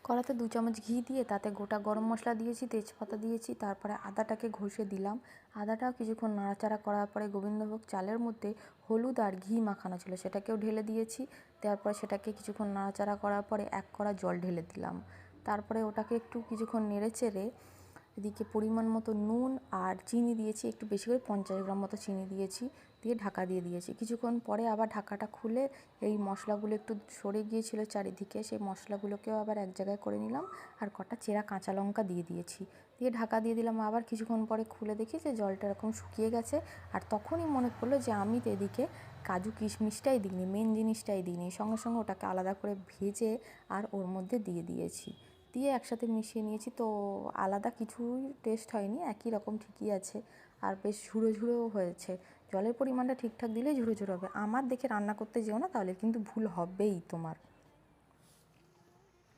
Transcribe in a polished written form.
কড়াতে 2 চামচ ঘি দিয়ে তাতে গোটা গরম মশলা দিয়েছি, তেজপাতা দিয়েছি, তারপরে আদাটাকে ঘষে দিলাম। আদাটাও কিছুক্ষণ নাড়াচাড়া করার পরে গোবিন্দভোগ চালের মধ্যে হলুদ আর ঘি মাখানো ছিল সেটাকেও ঢেলে দিয়েছি। তারপর সেটাকে কিছুক্ষণ নাড়াচাড়া করার পরে 1 কড়া জল ঢেলে দিলাম। তারপরে ওটাকে একটু কিছুক্ষণ নেড়েচেড়ে এদিকে পরিমাণ মতো নুন আর চিনি দিয়েছি, একটু বেশি করে 50 গ্রাম মতো চিনি দিয়েছি, দিয়ে ঢাকা দিয়ে দিয়েছি। কিছুক্ষণ পরে আবার ঢাকাটা খুলে এই মশলাগুলো একটু সরে গিয়েছিল চারিদিকে, সেই মশলাগুলোকেও আবার এক জায়গায় করে নিলাম আর কটা চেরা কাঁচা লঙ্কা দিয়ে দিয়েছি, দিয়ে ঢাকা দিয়ে দিলাম। আবার কিছুক্ষণ পরে খুলে দেখি যে জলটা এরকম শুকিয়ে গেছে। আর তখনই মনে পড়লো যে আমি তো এদিকে কাজু কিশমিশটাই দিইনি, মেন জিনিসটাই দিইনি। সঙ্গে সঙ্গে ওটাকে আলাদা করে ভেজে আর ওর মধ্যে দিয়ে দিয়েছি, দিয়ে একসাথে মিশিয়ে নিয়েছি। তো আলাদা কিছুই টেস্ট হয়নি, একই রকম ঠিকই আছে আর বেশ ঝুড়ো ঝুড়োও হয়েছে। জলের পরিমাণটা ঠিকঠাক দিলেই ঝুড়ো ঝুড়ো হবে। আমার দেখে রান্না করতে যেও না, তাহলে কিন্তু ভুল হবেই তোমার।